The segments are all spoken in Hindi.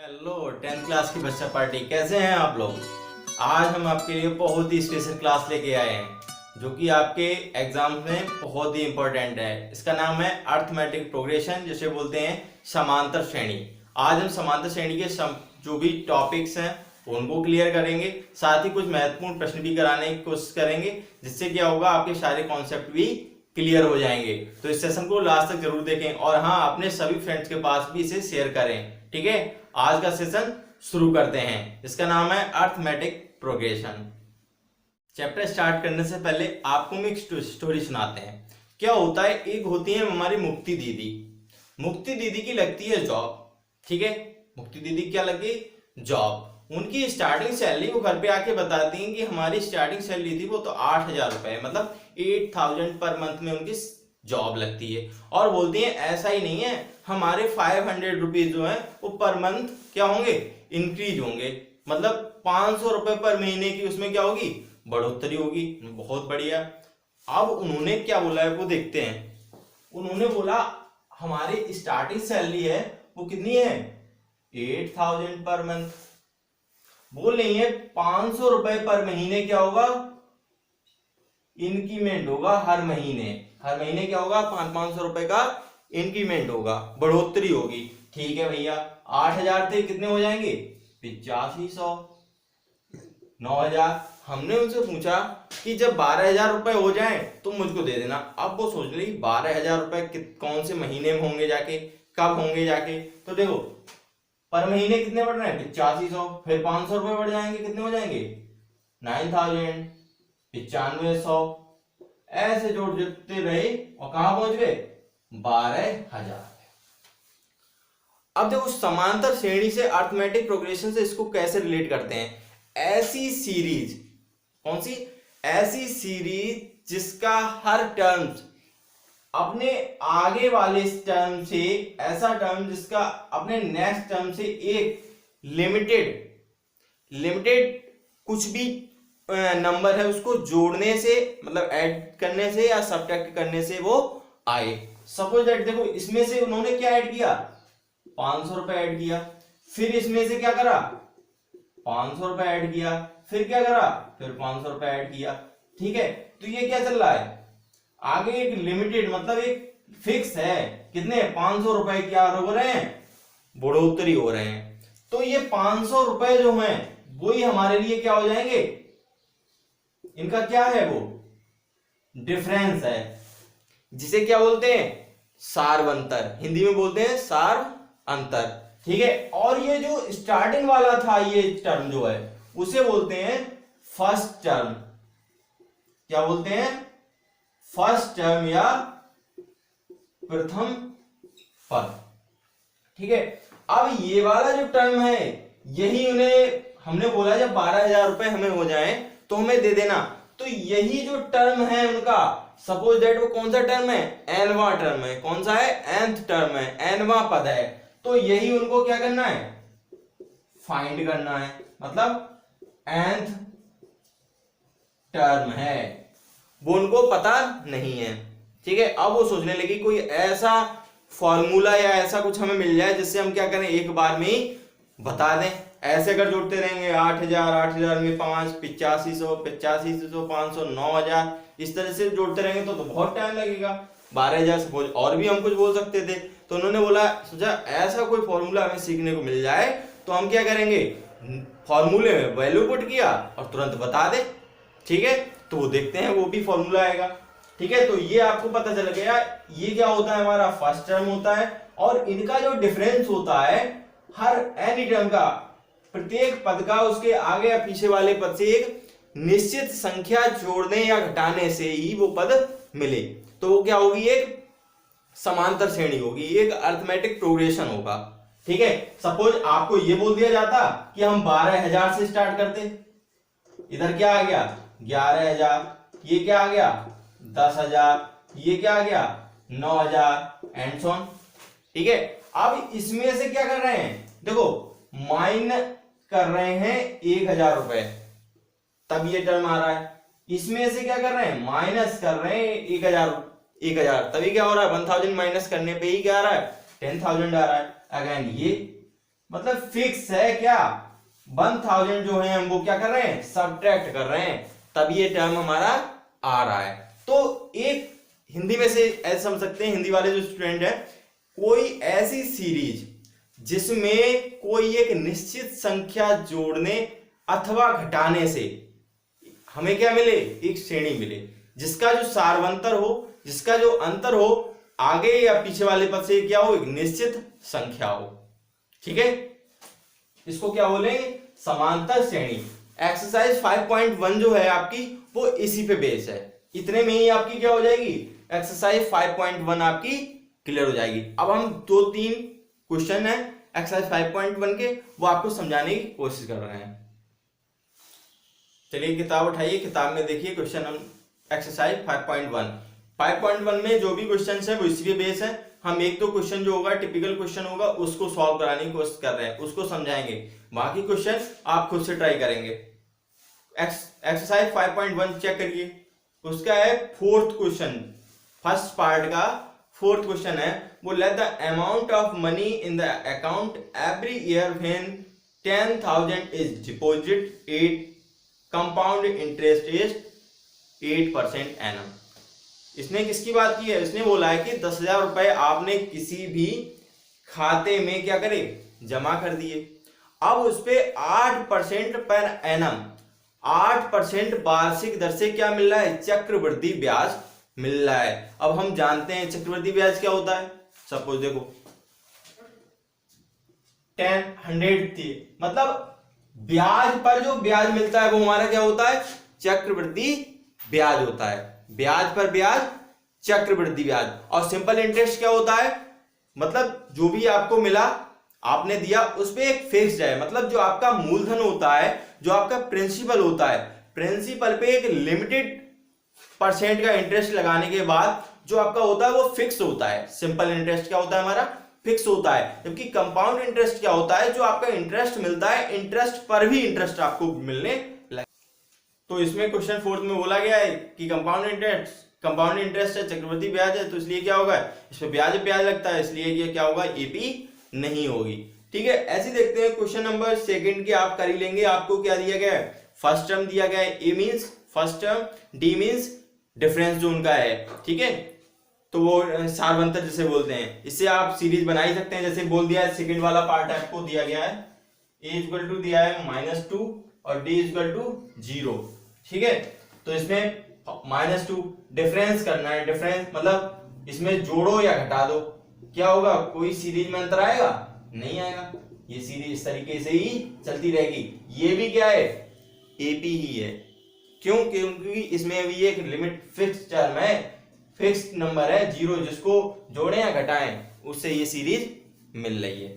हेलो 10th क्लास की बच्चा पार्टी, कैसे हैं आप लोग। आज हम आपके लिए बहुत ही स्पेशल क्लास लेके आए हैं जो कि आपके एग्जाम में बहुत ही इंपॉर्टेंट है। इसका नाम है अर्थमेटिक प्रोग्रेशन, जिसे बोलते हैं समांतर श्रेणी। आज हम समांतर श्रेणी के जो भी टॉपिक्स हैं उनको क्लियर करेंगे, साथ ही कुछ महत्वपूर्ण प्रश्न भी कराने की कोशिश करेंगे, जिससे क्या होगा आपके सारे कॉन्सेप्ट भी क्लियर हो जाएंगे। तो इस सेशन को लास्ट तक जरूर देखें और हाँ, अपने सभी फ्रेंड्स के पास भी इसे शेयर करें। ठीक है, आज का सेशन शुरू करते हैं। इसका नाम है अर्थमेटिक प्रोग्रेशन। चैप्टर स्टार्ट करने से पहले आपको हम एक स्टोरी सुनाते हैं। क्या होता है, एक होती है हमारी मुक्ति दीदी। मुक्ति दीदी की लगती है जॉब। ठीक है, मुक्ति दीदी क्या लगी, जॉब। उनकी स्टार्टिंग सैलरी वो घर पे आके बताती हैं कि हमारी स्टार्टिंग सैलरी थी वो तो 8,000 रुपए, मतलब 8,000 पर मंथ में उनकी जॉब लगती है। और बोलती हैं ऐसा ही नहीं है, हमारे 500 रुपीज जो है वो पर मंथ क्या होंगे, इंक्रीज होंगे, मतलब 500 रुपए पर महीने की उसमें क्या होगी, बढ़ोतरी होगी। बहुत बढ़िया। अब उन्होंने क्या बोला है वो देखते हैं। उन्होंने बोला हमारी स्टार्टिंग सैलरी है वो कितनी है, 8,000 पर मंथ। बोल रही है 500 रुपए पर महीने क्या होगा, इंक्रीमेंट होगा हर महीने। हर महीने क्या होगा, 500 रुपए का इंक्रीमेंट होगा, बढ़ोतरी होगी। ठीक है भैया, 8,000 थे कितने हो जाएंगे, 8500, 9,000। हमने उनसे पूछा कि जब 12,000 रुपए हो जाए तो मुझको दे देना। अब वो सोच रही 12,000 रुपए कौन से महीने में होंगे जाके, कब होंगे जाके। तो देखो पर महीने कितने बढ़ रहे हैं, 8500, फिर 500 रुपए बढ़ जाएंगे, कितने हो जाएंगे, 9,000, 9500, ऐसे जोड़ते रहे और कहां पहुंच गए, 12,000। अब देखो समांतर श्रेणी से अर्थमेटिक प्रोग्रेशन से इसको कैसे रिलेट करते हैं। ऐसी सीरीज, कौन सी, ऐसी सीरीज जिसका हर टर्म्स अपने आगे वाले टर्म से, ऐसा टर्म जिसका अपने नेक्स्ट टर्म से एक लिमिटेड कुछ भी नंबर है उसको जोड़ने से, मतलब ऐड करने से या सब्ट्रैक्ट करने से वो आए। सपोज दैट देखो इसमें से उन्होंने क्या ऐड किया, 500 रुपए ऐड किया, फिर इसमें से क्या करा, 500 रुपए ऐड किया, फिर क्या करा, फिर 500 रुपए ऐड किया। ठीक है, तो ये क्या चल रहा है, आगे एक लिमिटेड मतलब एक फिक्स है, कितने 500 रुपए क्या हो रहे हैं, बढ़ोतरी हो रहे हैं। तो ये 500 रुपए जो हैं वही हमारे लिए क्या हो जाएंगे, इनका क्या है वो डिफरेंस है, जिसे क्या बोलते हैं, सारवंतर। हिंदी में बोलते हैं सार अंतर। ठीक है, और ये जो स्टार्टिंग वाला था ये टर्म जो है उसे बोलते हैं फर्स्ट टर्म। क्या बोलते हैं, फर्स्ट टर्म या प्रथम पद। ठीक है, अब ये वाला जो टर्म है यही उन्हें हमने बोला जब 12,000 रुपए हमें हो जाए तो हमें दे देना। तो यही जो टर्म है उनका, सपोज दैट वो कौन सा टर्म है, एनवा टर्म है। कौन सा है, एंथ टर्म है, एनवा पद है। तो यही उनको क्या करना है, फाइंड करना है, मतलब एंथ टर्म है, वो उनको पता नहीं है। ठीक है, अब वो सोचने लगी कोई ऐसा फॉर्मूला या ऐसा कुछ हमें मिल जाए जिससे हम क्या करें, एक बार में ही बता दें। ऐसे अगर जोड़ते रहेंगे 8,000, 8,000 में 5, 8500, 8500, 500, 9,000, इस तरह से जोड़ते रहेंगे तो बहुत टाइम लगेगा। 12,000 सपोज और भी हम कुछ बोल सकते थे। तो उन्होंने बोला, सोचा ऐसा कोई फॉर्मूला हमें सीखने को मिल जाए तो हम क्या करेंगे, फॉर्मूले में वैल्यू पुट किया और तुरंत बता दे। ठीक है, तो वो देखते हैं वो भी फॉर्मूला आएगा। ठीक है, तो ये आपको पता चल गया, ये क्या होता है, हमारा फर्स्ट टर्म होता है। और इनका जो डिफरेंस होता है, हर एनी टर्म का, प्रत्येक पद का उसके आगे या पीछे वाले पद से एक निश्चित संख्या जोड़ने या घटाने से ही वो पद मिले तो वो क्या होगी, एक समांतर श्रेणी होगी, एक अर्थमेटिक प्रोग्रेशन होगा। ठीक है, सपोज आपको ये बोल दिया जाता कि हम 12,000 से स्टार्ट करते, इधर क्या आ गया 11,000, ये क्या आ गया 10,000, ये क्या आ गया 9,000 एंड सो ऑन। ठीक है, अब इसमें से क्या कर रहे हैं, देखो माइनस कर रहे हैं 1,000 रुपए, तब ये टर्म आ रहा है। इसमें से क्या कर रहे हैं, माइनस कर रहे हैं 1,000, तभी क्या हो रहा है, 1,000 माइनस करने पे ही क्या आ रहा है, 10,000 आ रहा है। अगेन मतलब फिक्स है क्या, 1000 जो है हम वो क्या कर रहे हैं, सब्ट्रैक्ट कर रहे हैं, तब ये टर्म हमारा आ रहा है। तो एक हिंदी में से ऐसे समझ सकते हैं, हिंदी वाले जो स्टूडेंट है, कोई ऐसी सीरीज जिसमें कोई एक निश्चित संख्या जोड़ने अथवा घटाने से हमें क्या मिले, एक श्रेणी मिले, जिसका जो सार्वंतर हो, जिसका जो अंतर हो आगे या पीछे वाले पद से क्या हो, एक निश्चित संख्या हो। ठीक है, इसको क्या बोलेंगे, समांतर श्रेणी। एक्सरसाइज 5.1 जो है आपकी वो इसी पे बेस है, इतने में ही आपकी क्या हो जाएगी, एक्सरसाइज 5.1 आपकी क्लियर हो जाएगी। अब हम 2-3 क्वेश्चन है एक्सरसाइज 5.1 के, वो आपको समझाने की कोशिश कर रहे हैं। चलिए किताब उठाइए, किताब में देखिए क्वेश्चन हम एक्सरसाइज 5.1 में जो भी क्वेश्चन है वो इसी पे बेस है। हम एक दो क्वेश्चन जो होगा टिपिकल क्वेश्चन होगा उसको सॉल्व कराने की कोशिश कर रहे हैं, उसको समझाएंगे, बाकी क्वेश्चन आप खुद से ट्राई करेंगे। एक्सरसाइज 5.1 चेक करिए, उसका है 4th क्वेश्चन, फर्स्ट पार्ट का 4th क्वेश्चन है वो, let the amount of money in the account every year when 10,000 is deposit eight compound interest is 8% annum. इसने किसकी बात की है, इसने बोला है कि 10,000 रुपए आपने किसी भी खाते में क्या करे, जमा कर दिए, अब उस पे 8% पर एनम, 8% वार्षिक दर से क्या मिल रहा है, चक्रवृद्धि ब्याज मिल रहा है। अब हम जानते हैं चक्रवृद्धि ब्याज क्या होता है, सपोज देखो 100 थी, मतलब ब्याज पर जो ब्याज मिलता है वो हमारा क्या होता है, चक्रवृद्धि ब्याज होता है, ब्याज पर ब्याज, चक्रवृद्धि ब्याज। और सिंपल इंटरेस्ट क्या होता है, मतलब जो भी आपको मिला आपने दिया उस पे एक फिक्स्ड है, मतलब जो आपका मूलधन होता है, जो आपका प्रिंसिपल होता है, प्रिंसिपल पे एक लिमिटेड % का इंटरेस्ट लगाने के बाद जो आपका होता है वो फिक्स होता है। सिंपल इंटरेस्ट क्या होता है हमारा, फिक्स होता है, जबकि कंपाउंड इंटरेस्ट क्या होता है, जो आपका इंटरेस्ट मिलता है, इंटरेस्ट पर भी इंटरेस्ट आपको मिलने लगे। तो इसमें क्वेश्चन 4th में बोला गया है कि कंपाउंड इंटरेस्ट है, चक्रवृद्धि ब्याज है, तो इसलिए क्या होगा, इसमें ब्याज लगता है, इसलिए ये क्या होगा, एपी नहीं होगी। ठीक है, ऐसे देखते हैं क्वेश्चन नंबर 2 के आप कर ही लेंगे। आपको क्या दिया गया है, फर्स्ट टर्म दिया गया है, a means first term, d means difference जो उनका है। ठीक है, तो वो सार्वंतर जिसे बोलते हैं, इससे आप सीरीज बना ही सकते हैं। जैसे बोल दिया है सेकंड वाला पार्ट आपको दिया गया है, a इक्वल टू दिया है -2 और d इक्वल टू 0। ठीक है, तो इसमें -2 डिफरेंस करना है, डिफरेंस मतलब इसमें जोड़ो या घटा दो, क्या होगा, कोई सीरीज में अंतर आएगा, नहीं आएगा, ये सीरीज इस तरीके से ही चलती रहेगी। ये भी क्या है, एपी ही है, क्यों, क्योंकि इसमें भी एक लिमिट फिक्स टर्म है, फिक्स नंबर है 0, जिसको जोड़ें या घटाएं उससे ये सीरीज मिल रही है।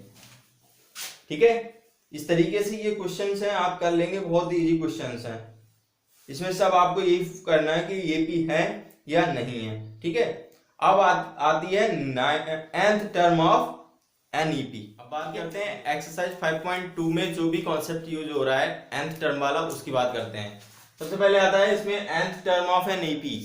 ठीक है, इस तरीके से ये क्वेश्चंस हैं, आप कर लेंगे, बहुत इजी क्वेश्चंस हैं। इसमें सब आपको यही करना है कि ये भी है या नहीं है। ठीक है, अब आती है 9th टर्म ऑफ एनईपी। अब बात करते हैं एक्सरसाइज 5.2 में जो भी कॉन्सेप्ट यूज हो रहा है nth टर्म वाला, उसकी बात करते हैं। सबसे पहले आता है इसमें nth term of NEP,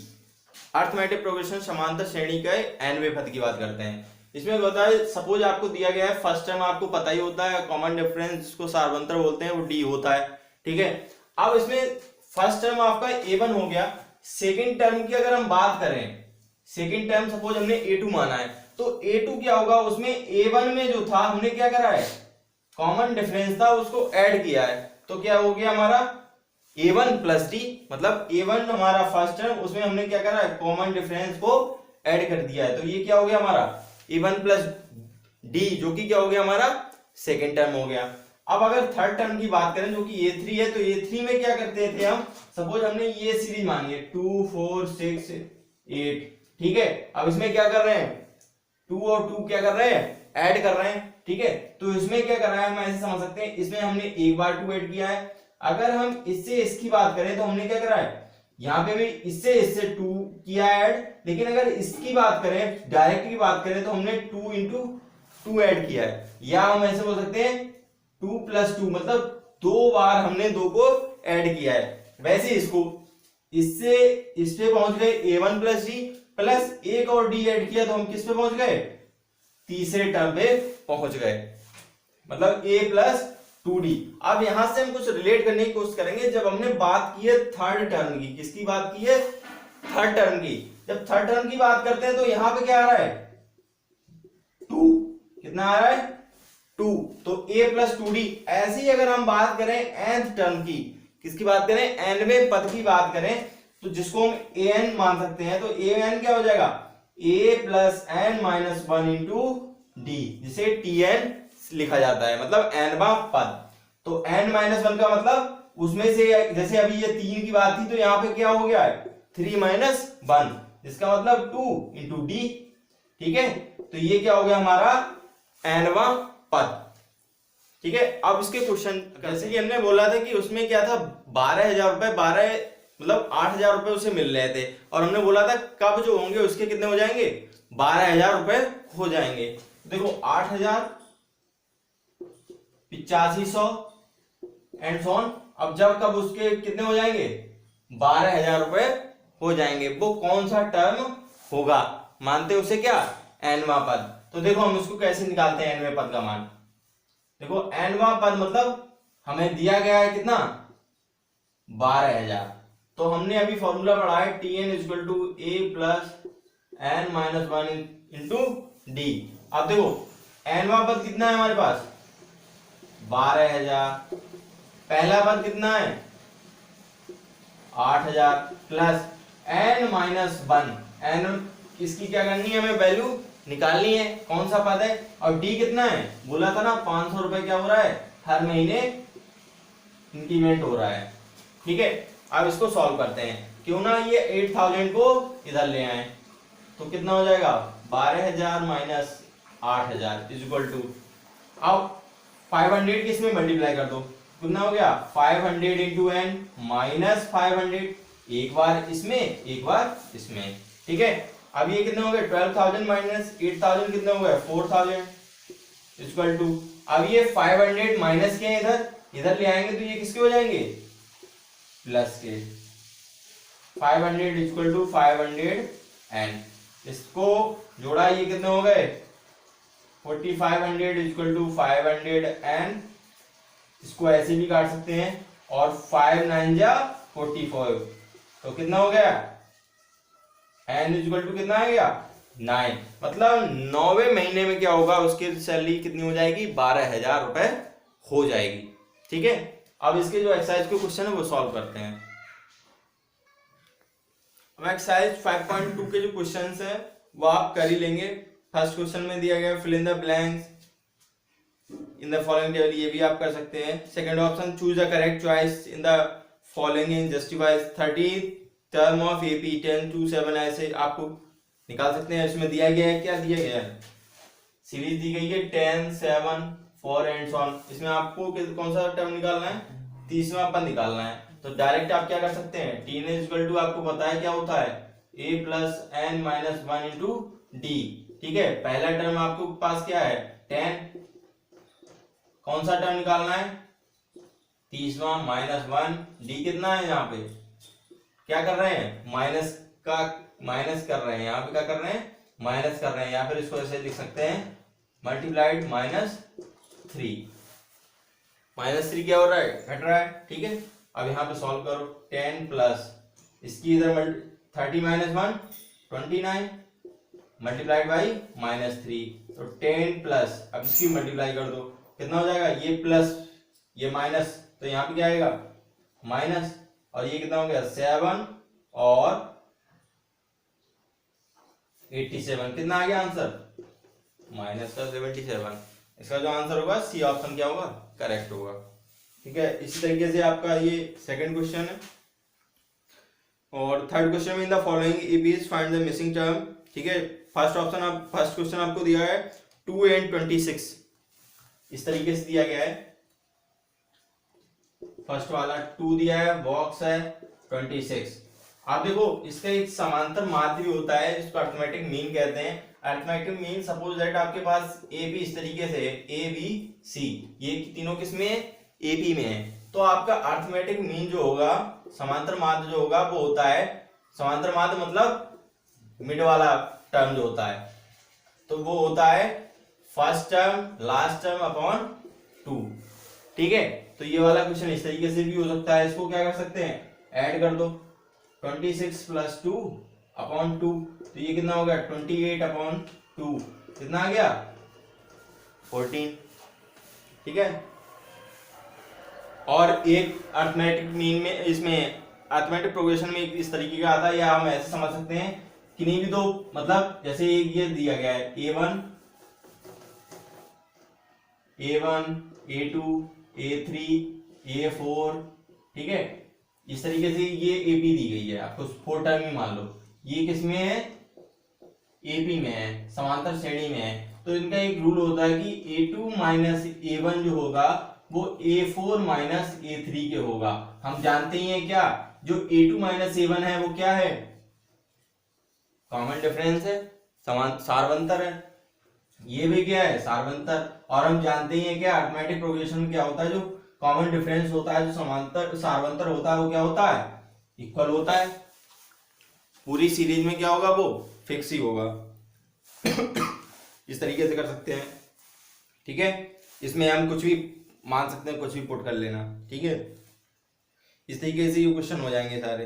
arithmetic progression, समांतर श्रेणी के nवें पद की बात करते हैं। इसमें होता है, सपोज आपको दिया गया है, फर्स्ट टर्म आपको पता ही होता है, कॉमन डिफरेंस जिसको सार्वंतर बोलते हैं वो डी होता है। ठीक है, अब इसमें फर्स्ट टर्म आपका a1 हो गया, सेकंड टर्म की अगर हम बात करें, सेकंड टर्म सपोज हमने a2 माना है, तो a2 क्या होगा, उसमें a1 में जो था हमने क्या करा है, कॉमन डिफरेंस था उसको ऐड किया है, तो क्या हो गया हमारा a1 प्लस डी, मतलब a1 हमारा फर्स्ट टर्म, उसमें हमने क्या करा है, कॉमन डिफरेंस को ऐड कर दिया है, तो ये क्या हो गया हमारा a1 प्लस डी, जो कि क्या हो गया हमारा सेकंड टर्म हो गया। अब अगर थर्ड टर्म की बात करें जो कि a3 है, तो a3 में क्या करते थे हम, सपोज हमने ये सीरीज मानी है 2 4 6 8। ठीक है, अब इसमें क्या कर रहे हैं, 2 और 2 क्या कर रहे हैं, ऐड कर रहे हैं। ठीक है, तो इसमें क्या कर रहा है, हम ऐसे समझ सकते हैं, इसमें हमने एक बार 2 ऐड किया है। अगर हम इससे इसकी बात करें तो हमने क्या करा है, यहाँ पे भी इससे 2 किया ऐड, लेकिन अगर इसकी बात करें, डायरेक्ट की बात करें, तो हमने 2 into 2 ऐड किया है, या हम ऐसे बोल सकते हैं 2 + 2, मतलब 2 बार हमने 2 को ऐड किया है। वैसे इसको इससे इस पे पहुंच गए a1 प्लस डी, प्लस एक और डी ऐड किया, तो हम किस पे पहुंच गए, तीसरे टर्म पे पहुंच गए। मतलब a प्लस 2d। अब यहां से हम कुछ रिलेट करने की कोशिश करेंगे। जब हमने बात की है थर्ड टर्म की, किसकी बात की है? थर्ड टर्म की। जब थर्ड टर्म की बात करते हैं तो यहां पे क्या आ रहा है? 2। कितना आ रहा है? 2। तो a प्लस 2d। ऐसे ही अगर हम बात करें nth टर्म की, किसकी बात करें? nवें पद की बात करें, तो जिसको हम an मान सकते हैं, तो an क्या हो जाएगा? a plus n minus 1 into D, जिसे tn लिखा जाता है, मतलब nवां पद। तो n माइनस 1 का मतलब उसमें से, जैसे अभी ये 3 की बात थी, तो यहां पे क्या हो गया है? 3 माइनस 1, जिसका मतलब 2 इंटू डी। ठीक है, तो ये क्या हो गया हमारा? nवां पद। ठीक है, अब इसके क्वेश्चन, जैसे कि हमने बोला था कि उसमें क्या था, 12,000 रुपए, 12 मतलब 8,000 रुपए उसे मिल रहे थे, और हमने बोला था कब जो होंगे उसके कितने हो जाएंगे? 12,000 रुपए हो जाएंगे। देखो 8,000, 8500 एंड सो ऑन। अब जब कब उसके कितने हो जाएंगे? 12,000 रुपए हो जाएंगे। वो कौन सा टर्म होगा? मानते हैं उसे क्या? nवां पद। तो देखो हम इसको कैसे निकालते हैं nवें पद का मान। देखो nवां पद मतलब हमें दिया गया है कितना? 12,000। तो हमने अभी फॉर्मूला पढ़ा है tn equal to a plus n minus 1 into d. अब देखो nवां पद कितना है हमारे पास? 12,000। पहला पद कितना है? 8,000 प्लस n माइनस 1। n इसकी क्या करनी है? हमें वैल्यू निकालनी है, कौन सा पद है। और d कितना है? बोला था ना 500 रुपए क्या हो रहा है? हर महीने इंक्रीमेंट हो रहा है। ठीक है, अब इसको सॉल्व करते हैं। क्यों ना ये 8,000 को इधर ले आए, तो कितना हो जाएगा? 12,000 माइनस 8,000 इज इक्वल टू, अब 500 किस में मल्टीप्लाई कर दो, कितना हो गया? 500 इंटू एन माइनस 500, एक बार इसमें एक बार इसमें। ठीक है, अब ये कितने हो गए? 12,000 माइनस 8,000 कितने हो गए? 4,000 इक्वल टू, अब ये 500 माइनस के इधर ले आएंगे तो ये किसके हो जाएंगे? प्लस के। 500 इक्वल टू 500 एन, इसको जोड़ा, ये कितने हो गए? 4500 इक्वल टू 500 एन। इसको ऐसे भी काट सकते हैं, और 5 9 जा 45, तो कितना हो गया? एन इक्वल टू कितना आ गया? 9। मतलब 9वें महीने में क्या होगा? उसकी सैलरी कितनी हो जाएगी? 12,000 रुपए हो जाएगी। ठीक है, अब इसके जो एक्सरसाइज के क्वेश्चन है वो सॉल्व करते हैं। अब एक्सरसाइज 5.2 के जो क्वेश्चंस है वो आप कर ही लेंगे। फर्स्ट क्वेश्चन में दिया गया fill in the blanks in the following table, ये भी आप कर सकते हैं। Second option, choose the correct choice in the following and justifies 30 term of AP 10 to 7, ऐसे आपको निकाल सकते हैं। इसमें दिया गया है, क्या दिया गया है? सीरीज दी गई है 10 7 4 एंड सो ऑन। इसमें आपको कौन सा टर्म निकालना है? तीसरा पद निकालना है। तो डायरेक्ट आप क्या कर सकते हैं? टी एन इक्वल टू, आपको पता है क्या होता है? a plus n minus 1 into d. ठीक है, पहला टर्म आपको पास क्या है? 10। कौन सा टर्म निकालना है? तीसरा माइनस 1। डी कितना है? यहाँ पे क्या कर रहे हैं? माइनस का माइनस कर रहे हैं, यहाँ पे क्या कर रहे हैं? माइनस कर रहे हैं, या फिर इसको ऐसे लिख सकते हैं मल्टीप्लाइड -3। -3 क्या हो रहा है? घट रहा है। ठीक है, अब यहाँ पे सॉल्व करो। 10 प्लस इसकी इधर 30 माइनस 1 29 मल्टीप्लाइड बाई -3, तो 10 प्लस, अब इसकी मल्टीप्लाई कर दो, कितना हो जाएगा? ये प्लस ये माइनस, तो यहाँ पे क्या आएगा? माइनस, और ये कितना हो गया? 7 और 87, कितना आ गया आंसर? -77। इसका जो आंसर होगा सी ऑप्शन क्या होगा? करेक्ट होगा। ठीक है, इसी तरीके से आपका ये सेकंड क्वेश्चन है। और थर्ड क्वेश्चन में इन the following is find the missing term. ठीक है, फर्स्ट क्वेश्चन आपको दिया है 2 and 26, इस तरीके से दिया गया है। फर्स्ट वाला 2 दिया है, बॉक्स है 26। आप देखो इसका एक समांतर माध्य भी होता है, जिसको अरिथमेटिक मीन कहते हैं। अरिथमेटिक मीन, सपोज दैट आपके पास ए बी इस तरीके से है, ए बी सी, ये तीनों किसमें है? ए बी में है। तो आपका अरिथमेटिक मीन जो होगा, समांतर माध्य जो होगा, वो होता है, समांतर माध्य मतलब मिड वाला टर्म जो होता है, तो वो होता है first term last term upon ठीक है, तो ये वाला क्वेश्चन इस तरीके से भी हो सकता है। इसको क्या कर सकते हैं, ऐड कर दो 26 + 2 अपॉन 2, तो ये कितना हो गया 28 अपॉन 2, कितना आ गया 14। ठीक है, और एक अरिथमेटिक मीन में, इसमें अरिथमेटिक प्रोग्रेशन में इस तरीके का आता है, या हम ऐसे समझ सकते हैं कि नहीं भी, तो मतलब जैसे ये दिया गया है A1 A2 A3 A4, ठीक है, इस तरीके से ये AP दी गई है आपको, 4 टर्म ही मान लो। ये किसमें है, AP में है, समांतर श्रेणी में है। तो इनका एक रूल होता है कि A2 माइनस A1 जो होगा वो A4 माइनस A3 के होगा। हम जानते ही हैं क्या, जो A2 माइनस A1 है वो क्या है, कॉमन डिफरेंस है, समान सारवंतर है। ये भी क्या है, सारवंतर। और हम जानते ही हैं क्या, अरिथमेटिक प्रोग्रेशन में क्या होता है, जो कॉमन डिफरेंस होता है, जो समांतर सारवंतर होता है, वो क्या होता है, इक्वल होता है। पूरी सीरीज में क्या होगा, वो फिक्स ही होगा। इस तरीके से कर सकते हैं। ठीक है, इसमें हम कुछ भी मान सकते हैं, कुछ भी पुट कर लेना। ठीक है, इस तरीके से ये क्वेश्चन हो जाएंगे सारे।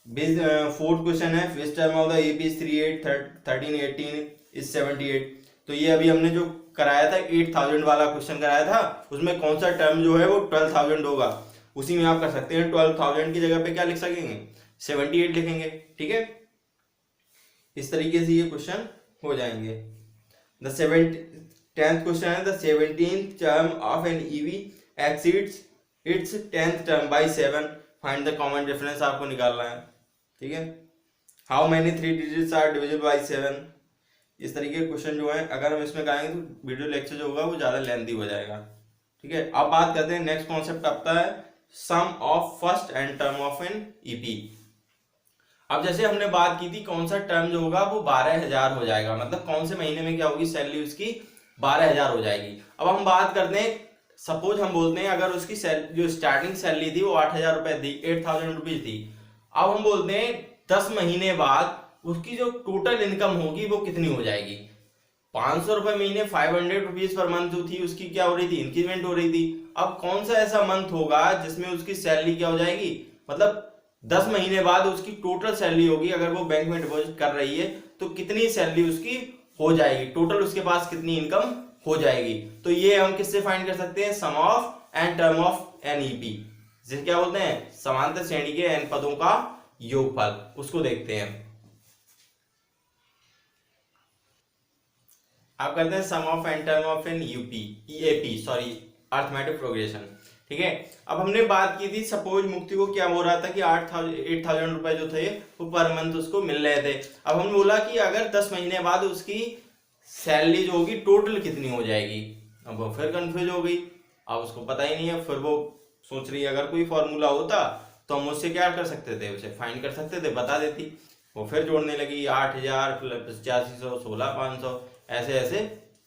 फोर्थ क्वेश्चन है, which term of the AP is 38 13 18 is 78। तो ये अभी हमने जो कराया था 8000 वाला क्वेश्चन कराया था, उसमें कौन सा टर्म जो है वो 12000 होगा, उसी में आप कर सकते हैं। 12000 की जगह पे क्या लिख सकेंगे, 78 लिखेंगे। ठीक है, इस तरीके से ये क्वेश्चन हो जाएंगे। द 10th क्वेश्चन है, the 17th term of an EV exceeds its 10th term by 7, find the common difference आपको निकालना है। ठीक है, how many 3 digits are divisible by 7। इस तरीके के क्वेश्चन जो है, अगर हम इसमें करेंगे तो वीडियो लेक्चर जो होगा वो ज्यादा लेंथी हो जाएगा। ठीक है, अब बात करते हैं, नेक्स्ट कॉन्सेप्ट आता है sum of first and term of n EP। अब जैसे हमने बात की थी, कौन सा टर्म जो होगा वो 12000 हो जाएगा, मतलब कौन से महीने में क्या होगी, सैलरी उसकी 12000 हो जाएगी। अब हम बात करते हैं, सपोज हम बोलते हैं अगर उसकी जो स्टार्टिंग सैलरी थी वो 8000 रुपए थी, 8000 रुपीज थी। अब हम बोलते हैं 10 महीने बाद उसकी जो टोटल इनकम होगी वो कितनी हो जाएगी। 500 रुपए महीने, 500 रुपीज पर मंथ जो थी उसकी क्या हो रही थी, इंक्रीमेंट हो रही थी। अब कौन सा ऐसा मंथ होगा जिसमें उसकी सैलरी क्या हो जाएगी, मतलब 10 महीने बाद उसकी टोटल सैलरी होगी, अगर वो बैंक में डिपॉजिट कर रही है तो कितनी सैलरी उसकी हो जाएगी, टोटल उसके पास कितनी इनकम हो जाएगी। तो ये हम किससे फाइंड कर सकते हैं, sum of n term of n EP, जिसे क्या बोलते हैं, समांतर श्रेणी के n पदों का योगफल। उसको देखते हैं, आप करते हैं sum of n term of n AP sorry arithmetic progression. ठीक है, अब हमने बात की थी, सपोज मुक्ति को क्या हो रहा था कि 8000 रुपए जो थे वो पर मंथ उसको मिल रहे थे। अब हमने बोला कि अगर 10 महीने बाद उसकी सैलरी जो होगी टोटल कितनी हो जाएगी। अब वो फिर कंफ्यूज हो गई, अब उसको पता ही नहीं है, फिर वो सोच रही है अगर कोई फॉर्मूला होता तो हम उससे क्या कर सकते थे, उसे फाइंड कर सकते थे, बता देती। वो फिर जोड़ने लगी, 8000 प्लस 8500 16500 ऐसे ऐसे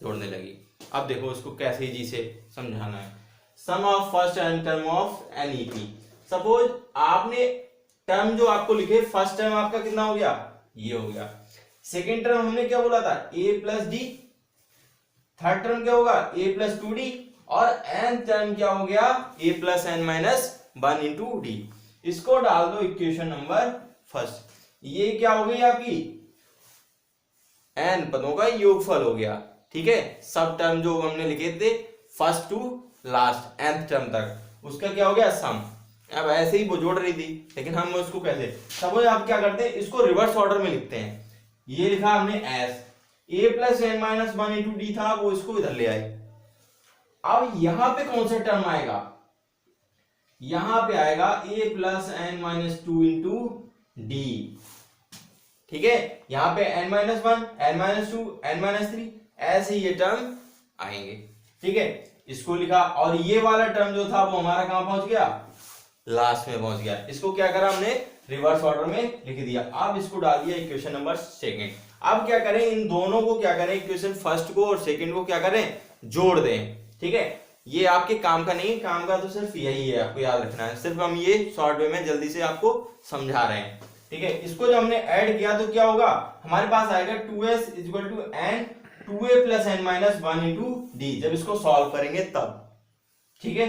जोड़ने लगी। अब देखो उसको कैसे जी से समझाना है। Sum of first and term of n EP। Suppose आपने टर्म जो आपको लिखे, फर्स्ट टर्म आपका कितना हो गया, ये हो गया। सेकेंड टर्म हमने क्या बोला था, A + D। थर्ड टर्म क्या होगा, A + 2D। और n टर्म क्या हो गया, A + n - 1 × D। इसको डाल दो इक्वेशन नंबर फर्स्ट। ये क्या हो गई आपकी, n पदों का योगफल हो गया। ठीक है, सब टर्म जो हमने लिखे थे first to last nth term तक, उसका क्या हो गया सम। अब ऐसे ही वो जोड़ रही थी, लेकिन हम उसको कैसे, सपोज आप क्या करते हैं, इसको रिवर्स ऑर्डर में लिखते हैं। ये लिखा हमने एस, A + n - 1 × D था, वो इसको इधर ले आए। अब यहां पे कौन सा टर्म आएगा, यहां पे आएगा A + n - 2 × D। ठीक है, यहां पे n - 1 n - 2 n - 3 ऐसे ये टर्म आएंगे। ठीक है, इसको लिखा, और ये वाला टर्म जो था वो हमारा कहां पहुंच गया, लास्ट में पहुंच गया। इसको क्या करा हमने, रिवर्स ऑर्डर में लिख दिया। अब इसको डाल दिया इक्वेशन नंबर सेकंड। अब क्या करें, इन दोनों को क्या करें, इक्वेशन फर्स्ट को और सेकंड को क्या करें, जोड़ दें। ठीक है, ये आपके काम का नहीं, काम का तो सिर्फ यही है, आपको याद रखना है। सिर्फ हम ये शॉर्ट वे में जल्दी से आपको समझा रहे हैं। ठीक है, इसको जब हमने ऐड किया तो क्या होगा, हमारे पास आएगा 2s = n 2a plus n minus 1 into d, जब इसको सॉल्व करेंगे तब, ठीक है।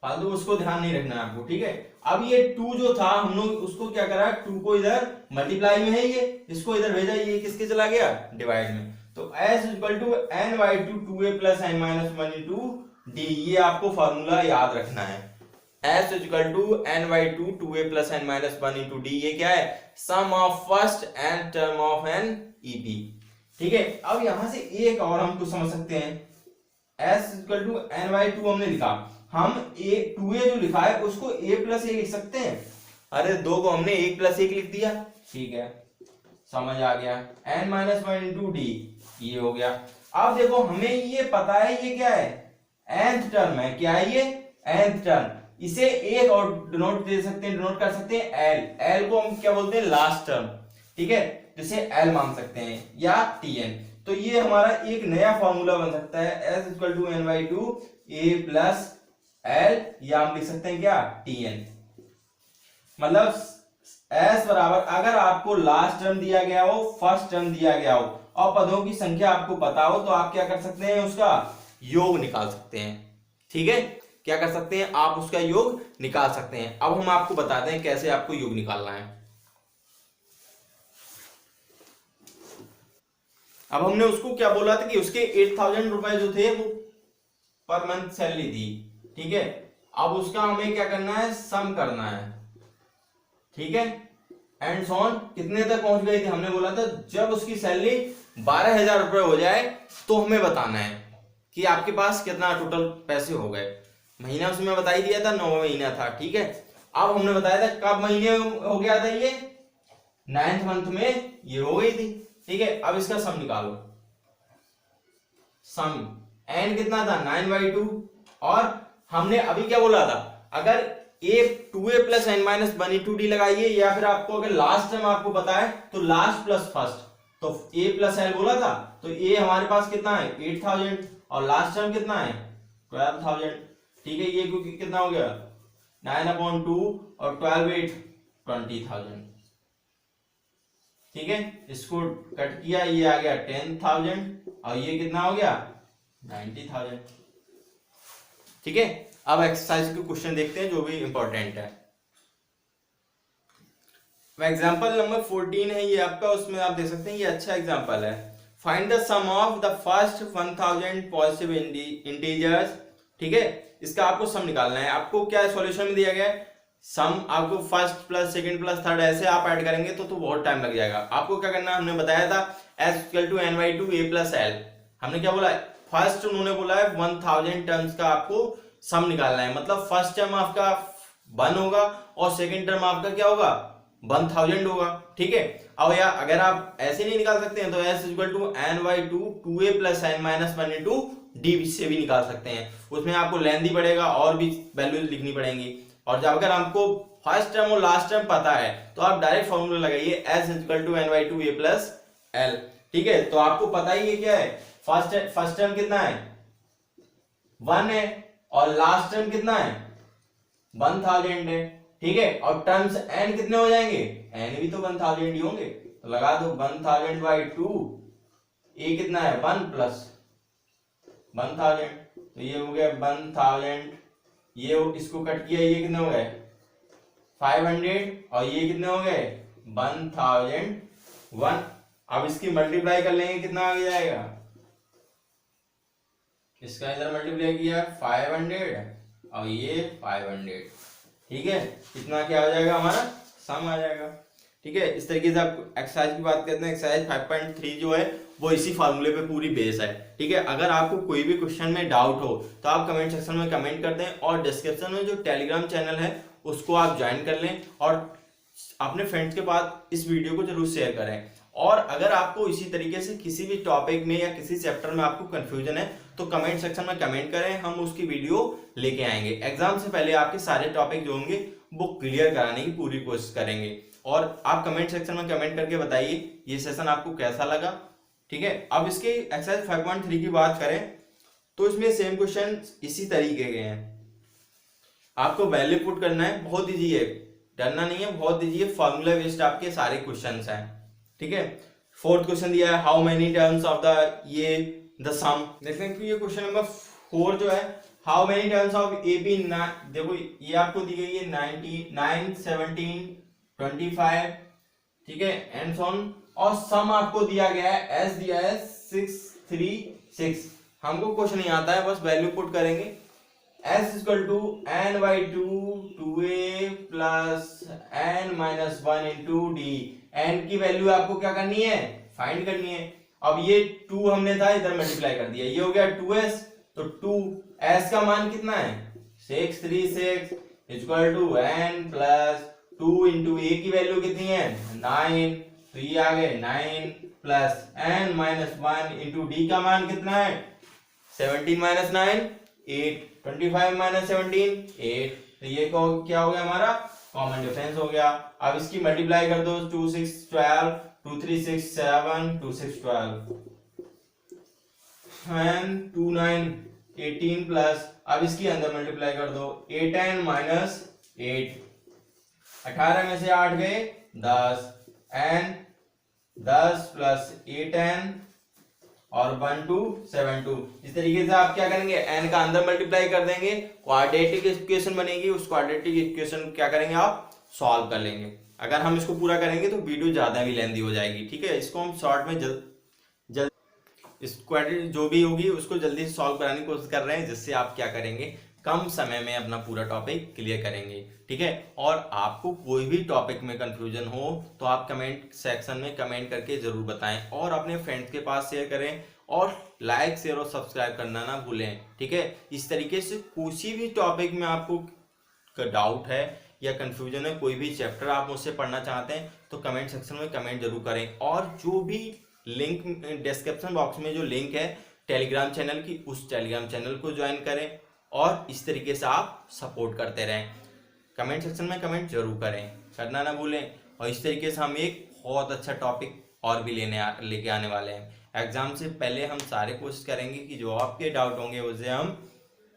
फालतू उसको ध्यान नहीं रखना है आपको, ठीक है। अब ये 2 जो था हम लोग उसको क्या करा, 2 को इधर मल्टीप्लाई में है, ये इसको इधर भेजा, ये किसके चला गया, डिवाइड में। तो s equal to n by two 2a plus n minus 1 into d, ये आपको फॉर्मूला याद रखना है। s equal to n by two 2a plus n minus 1 into d, ये क्या है, sum of first and term of n AP, ठीक है। अब यहां से एक और हम कुछ समझ सकते हैं, s equal to n by two हमने लिखा, हम a 2a जो लिखा है उसको a प्लस ए लिख सकते हैं। अरे 2 को हमने 1 प्लस 1 लिख दिया, ठीक है, समझ आ गया। n माइनस 1 इंटू डी, ये हो गया। अब देखो हमें ये पता है ये क्या है, nth टर्म है, क्या है ये, nth टर्म। इसे एक और डिनोट दे सकते हैं, डिनोट कर सकते हैं l, l को हम क्या बोलते हैं, लास्ट टर्म, ठीक है, जिसे l मान सकते हैं या tn। तो ये हमारा एक नया फॉर्मूला बन सकता है, s equal to n by two a plus l, या हम लिख सकते हैं क्या, tn। मतलब s बराबर, अगर आपको लास्ट टर्म दिया गया हो, फर्स्ट टर्म दिया गया हो और पदों की संख्या आपको पता हो, तो आप क्या कर सकते हैं, उसका योग निकाल सकते हैं, ठीक है। क्या कर सकते हैं, आप उसका योग निकाल सकते हैं। अब हम आपको बताते हैं कैसे आपको योग निकालना है। अब हमने उसको क्या बोला था कि उसके 8,000 रुपए जो थे वो पर मंथ सैलरी थी, ठीक है। अब उसका हमें क्या करना है, सम करना है, ठीक है। एंड सॉन कितने तक पहुंच गई थी, हमने बोला था जब उसकी सैलरी 12,000 रुपए हो जाए तो हमें बताना है कि आपके पास कितना टोटल पैसे हो गए। महीना उसमें बता ही दिया था, 9वां महीना था, ठीक है। अब हमने बताया था कब महीने हो गया था, ये 9th मंथ में ये हो गई थी, ठीक है। अब इसका सम निकालो, सम एन कितना था, 9/2, और हमने अभी क्या बोला था, अगर a 2a plus n minus 1 into d लगाइए, या फिर आपको अगर लास्ट टर्म आपको पता है तो लास्ट प्लस फर्स्ट, तो a प्लस एल बोला था, तो a हमारे पास कितना है, 8,000, और लास्ट टर्म कितना है, 12,000, ठीक है। ये कितना हो गया, 9/2 और 12 8 20,000, ठीक है। इसको कट किया, ये आ गया 10,000, और ये कितना हो गया, 90,000, ठीक है। अब एक्सरसाइज के क्वेश्चन देखते हैं जो भी इंपॉर्टेंट है। एग्जाम्पल नंबर 14 है ये आपका, उसमें आप देख सकते हैं ये अच्छा एग्जाम्पल है। Find the sum of the first 1000 positive integers, ठीक है। इसका आपको सम निकालना है। आपको क्या सॉल्यूशन में दिया गया है, सम आपको first plus second plus third ऐसे आप ऐड करेंगे तो बहुत टाइम लग जाएगा। आपको क्या करना है, हमने बताया था s equal to n by two a plus l. हमने क्या बोला, फर्स्ट उन्होंने बोला है 1000 टर्म्स का आपको सम निकालना है, मतलब फर्स्ट टर्म आपका 1 होगा और सेकंड टर्म आपका क्या होगा, 1000 होगा, ठीक है। अब या अगर आप ऐसे नहीं निकाल सकते हैं तो s equal to n by two 2a plus n minus 1 into d से भी निकाल सकते हैं। उसमें आपको लेंथी पड़ेगा और भी वैल्यू लिखनी पड़ेंगी। और जब अगर हमको फर्स्ट टर्म और लास्ट टर्म पता है तो आप डायरेक्ट फॉर्मूला लगाइए, s equal to n by two a plus l, ठीक है। तो आपको पता ही है क्या है, फर्स्ट टर्म कितना है, 1 है, और लास्ट टर्म कितना है, 1000 है, ठीक है। और टर्म्स n कितने हो जाएंगे, n भी तो 1000 ही होंगे, तो लगा दो 1000 बाई 2, a कितना है 1 प्लस 1000, तो ये हो गया 1000, ये इसको कट किया, ये कितने हो गए 500, और ये कितने हो गए 1001। अब इसकी मल्टीप्लाई कर लेंगे, कितना आ जाएगा, इसका इधर मल्टीप्लाई किया 500 और ये 500, ठीक है। इतना क्या हो जाएगा, हमारा सम आ जाएगा, ठीक है। इस तरीके से आप एक्सरसाइज की बात करते हैं। एक्सरसाइज 5.3 जो है वो इसी फार्मूले पे पूरी बेस है, ठीक है। अगर आपको कोई भी क्वेश्चन में डाउट हो तो आप कमेंट सेक्शन में कमेंट कर दें, और डिस्क्रिप्शन में जो टेलीग्राम चैनल है उसको आप ज्वाइन कर लें, और अपने फ्रेंड्स के पास इस वीडियो को जरूर शेयर करें। और अगर आपको इसी तरीके से किसी भी टॉपिक में या किसी चैप्टर में आपको कंफ्यूजन है तो कमेंट सेक्शन में कमेंट करें, हम उसकी वीडियो लेके आएंगे। एग्जाम से पहले आपके सारे टॉपिक जो होंगे वो क्लियर कराने की पूरी कोशिश करेंगे। और आप कमेंट सेक्शन में कमेंट करके बताइए ये सेशन आपको कैसा लगा, ठीक है। अब इसके एक्सरसाइज 5.3 की बात करें तो इसमें सेम क्वेश्चन इसी तरीके के हैं। आपको वैल्यू पुट करना है, बहुत ईजी है, डरना नहीं है, बहुत ईजी है, फॉर्मूला बेस्ड आपके सारे क्वेश्चंस हैं, ठीक है। फोर्थ क्वेश्चन दिया है how many terms of the sum. देखते हैं कि ये क्वेश्चन नंबर 4 जो है how many terms of a b. देखो ये आपको दी गई है 99 17 25, ठीक है, एंड सो ऑन, और सम आपको दिया गया है एस दिया है 6 3 6। हमको कुछ नहीं आता है, बस वैल्यू पुट करेंगे। s equal to n by 2a plus n minus 1 into d. n की वैल्यू आपको क्या करनी है, फाइंड करनी है। अब ये 2 हमने था इधर मल्टीप्लाई कर दिया, ये हो गया 2s, तो 2s का मान कितना है 636 equal to n plus 2 into a की वैल्यू कितनी है 9, तो ये आ गए 9 plus n minus 1 into d का मान कितना है 17 माइनस 9 8, 25 माइनस 17 8, तो ये क्या हो गया हमारा कॉमन डिफरेंस हो गया। अब इसकी मल्टीप्लाई कर दो 2 6 12 2 3 6 7 2 6 12 and 2 9 18 प्लस, अब इसकी अंदर मल्टीप्लाई कर दो 8n माइनस 8, 18 में से 8 गए 10 n 10 प्लस 8n और 1 2 7 2। इस तरीके से आप क्या करेंगे n का अंदर मल्टीप्लाई कर देंगे, क्वाड्रेटिक इक्वेशन बनेगी, उस क्वाड्रेटिक इक्वेशन क्या करेंगे आप सॉल्व कर लेंगे। अगर हम इसको पूरा करेंगे तो वीडियो ज्यादा भी लेंथी हो जाएगी, ठीक है। इसको हम शॉर्ट में जल्द इस क्वाड्रेटिक जो भी होगी उसको जल्दी से सॉल्व कराने की कोशिश कर रहे हैं, जिससे आप क्या करेंगे कम समय में अपना पूरा टॉपिक क्लियर करेंगे, ठीक है। और आपको कोई भी टॉपिक में कंफ्यूजन हो तो आप कमेंट सेक्शन में कमेंट करके जरूर बताएं और अपने फ्रेंड्स के पास शेयर करें और लाइक शेयर और सब्सक्राइब करना ना भूलें, ठीक है। इस तरीके से किसी भी टॉपिक में आपको डाउट है या कंफ्यूजन है, कोई भी चैप्टर आप मुझसे पढ़ना चाहते हैं तो कमेंट सेक्शन में कमेंट जरूर करें। और जो भी लिंक डिस्क्रिप्शन बॉक्स में जो लिंक है टेलीग्राम चैनल की, उस टेलीग्राम चैनल को ज्वाइन करें और इस तरीके से आप सपोर्ट करते रहें। कमेंट सेक्शन में कमेंट जरूर करें, करना ना भूलें। और इस तरीके से हम एक बहुत अच्छा टॉपिक और भी लेके आने वाले हैं। एग्जाम से पहले हम सारे कोशिश करेंगे कि जो आपके डाउट होंगे उसे हम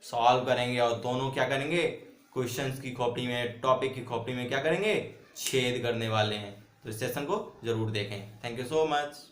सॉल्व करेंगे और दोनों क्या करेंगे क्वेश्चंस की कॉपी में, टॉपिक की कॉपी में क्या करेंगे छेद करने वाले हैं। तो इस सेशन को जरूर देखें। Thank you so much.